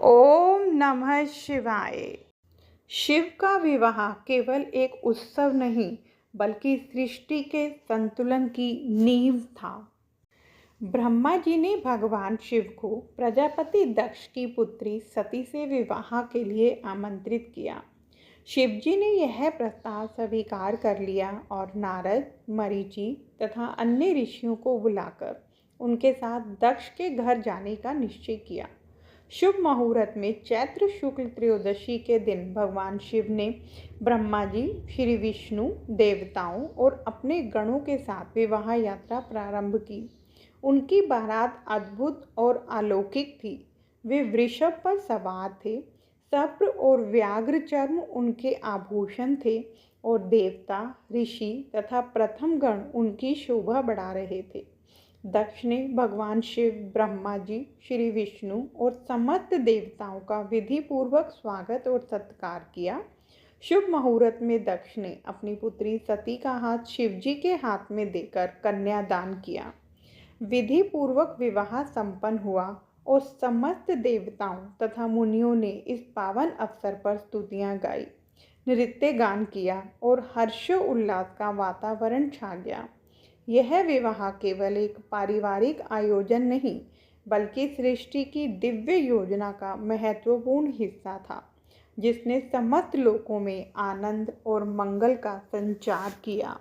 ओम नमः शिवाय। शिव का विवाह केवल एक उत्सव नहीं बल्कि सृष्टि के संतुलन की नींव था। ब्रह्मा जी ने भगवान शिव को प्रजापति दक्ष की पुत्री सती से विवाह के लिए आमंत्रित किया। शिव जी ने यह प्रस्ताव स्वीकार कर लिया और नारद, मरीचि तथा अन्य ऋषियों को बुलाकर उनके साथ दक्ष के घर जाने का निश्चय किया। शुभ मुहूर्त में चैत्र शुक्ल त्रयोदशी के दिन भगवान शिव ने ब्रह्मा जी, श्री विष्णु, देवताओं और अपने गणों के साथ विवाह यात्रा प्रारंभ की। उनकी बारात अद्भुत और अलौकिक थी। वे वृषभ पर सवार थे। सप्र और व्याघ्र चर्म उनके आभूषण थे और देवता, ऋषि तथा प्रथम गण उनकी शोभा बढ़ा रहे थे। दक्ष ने भगवान शिव, ब्रह्मा जी, श्री विष्णु और समस्त देवताओं का विधि पूर्वक स्वागत और सत्कार किया। शुभ मुहूर्त में दक्ष ने अपनी पुत्री सती का हाथ शिव जी के हाथ में देकर कन्यादान किया। विधि पूर्वक विवाह संपन्न हुआ और समस्त देवताओं तथा मुनियों ने इस पावन अवसर पर स्तुतियां गाई, नृत्य गान किया और हर्षोल्लास का वातावरण छा गया। यह विवाह केवल एक पारिवारिक आयोजन नहीं बल्कि सृष्टि की दिव्य योजना का महत्वपूर्ण हिस्सा था, जिसने समस्त लोकों में आनंद और मंगल का संचार किया।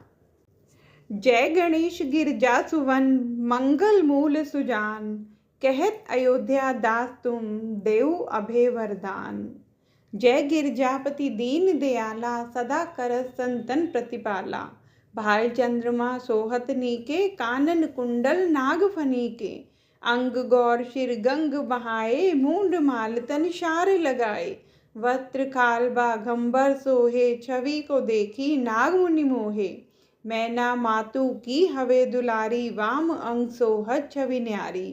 जय गणेश गिरजा सुवन मंगल मूल सुजान, कहत अयोध्या दास तुम देव अभय वरदान। जय गिरजापति दीन दयाला, सदा करत संतन प्रतिपाला। भाई चंद्रमा सोहत नीके, कानन कुंडल नाग फनीके। अंग गौर शिर गंग बहाए, मूंड माल तन शार लगाए। वस्त्र खाल बाघंबर सोहे, छवि को देखी नाग मुनि मोहे। मैना मातु की हवे दुलारी, वाम अंग सोहत छवि न्यारी।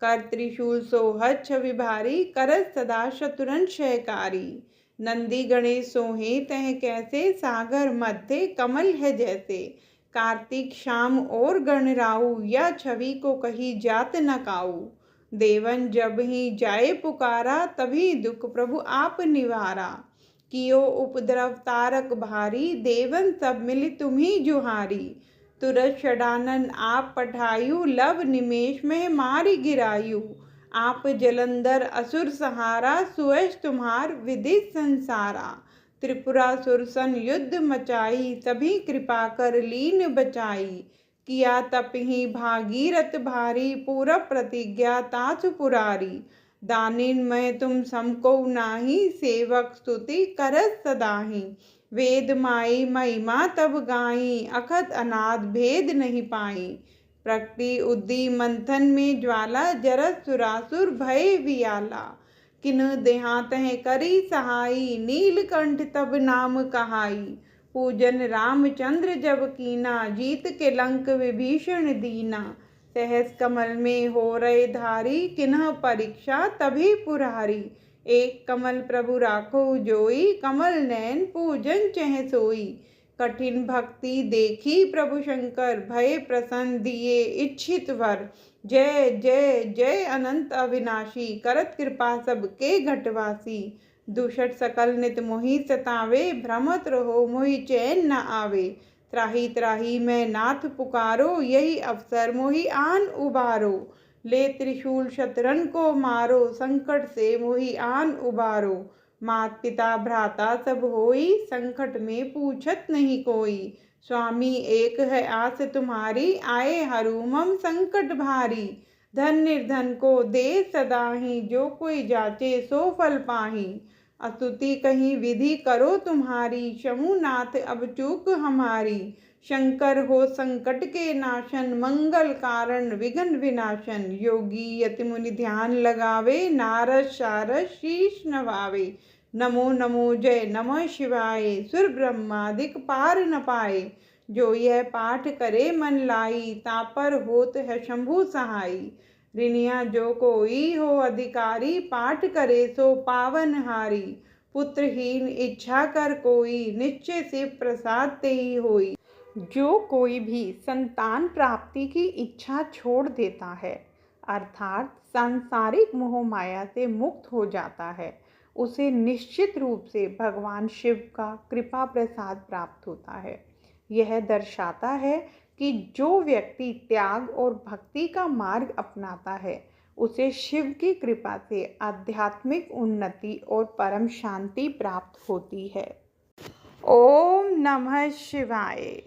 कर त्रिशूल सोहत छवि भारी, करत सदा शत्रुन क्षयकारी। नंदी गणेश सोहे तह कैसे, सागर मध्य कमल है जैसे। कार्तिक शाम और गणराऊ, या छवि को कही जात न काऊ। देवन जब ही जाए पुकारा, तभी दुख प्रभु आप निवारा। कियो उपद्रव तारक भारी, देवन सब मिली तुम्ही जुहारी। तुरत षडानन आप पठायु, लब निमेष में मारी गिरायु। आप जलंधर असुर सहारा, सुयश तुम्हार विदित संसारा। त्रिपुरासुर सन युद्ध मचाई, सभी कृपा कर लीन बचाई। किया तप ही भागीरथ भारी, पूरब प्रतिज्ञा तासु पुरारी। दानिन में तुम समको नाही, सेवक स्तुति करत सदाही। वेद माई महिमा तब गाई, अखत अनाद भेद नहीं पाई। प्रकृति उद्दी मंथन में ज्वाला, जरत सुरासुर भय वियाला। किन देहात है करी सहाई, नीलकंठ तब नाम कहाई। पूजन रामचंद्र जब कीना, जीत के लंक विभीषण दीना। सहस कमल में हो रहे धारी, किन्ह परीक्षा तभी पुरारी। एक कमल प्रभु राखो जोई, कमल नैन पूजन चह सोई। कठिन भक्ति देखी प्रभु शंकर, भय प्रसन्न दिए इच्छित वर। जय जय जय अनंत अविनाशी, करत कृपा सबके घटवासी। दुषट सकल नित मोहि सतावे, भ्रमत रहो मोहि चैन न आवे। त्राही त्राही मैं नाथ पुकारो, यही अवसर मोहि आन उबारो। ले त्रिशूल शत्रन को मारो, संकट से मोहि आन उबारो। मात पिता भ्राता सब होई, संकट में पूछत नहीं कोई। स्वामी एक है आस तुम्हारी, आए हरू मम संकट भारी। धन निर्धन को दे सदाही, जो कोई जाचे सो फल पाही। स्तुति कहीं विधि करो तुम्हारी, शंभुनाथ अब चूक हमारी। शंकर हो संकट के नाशन, मंगल कारण विघ्न विनाशन। योगी यति मुनि ध्यान लगावे, नारद शारद शीश नवावे। नमो नमो जय नमः शिवाय, सुर ब्रह्मादिक पार न पाए। जो यह पाठ करे मन लाई, तापर होत है शंभु सहाई। ऋणिया जो कोई हो अधिकारी, पाठ करे सो पावन हारी। पुत्रहीन इच्छा कर कोई, निश्चय से प्रसाद ते ही होई। जो कोई भी संतान प्राप्ति की इच्छा छोड़ देता है अर्थात सांसारिक मोह माया से मुक्त हो जाता है, उसे निश्चित रूप से भगवान शिव का कृपा प्रसाद प्राप्त होता है। यह दर्शाता है कि जो व्यक्ति त्याग और भक्ति का मार्ग अपनाता है, उसे शिव की कृपा से आध्यात्मिक उन्नति और परम शांति प्राप्त होती है। ओम नमः शिवाय।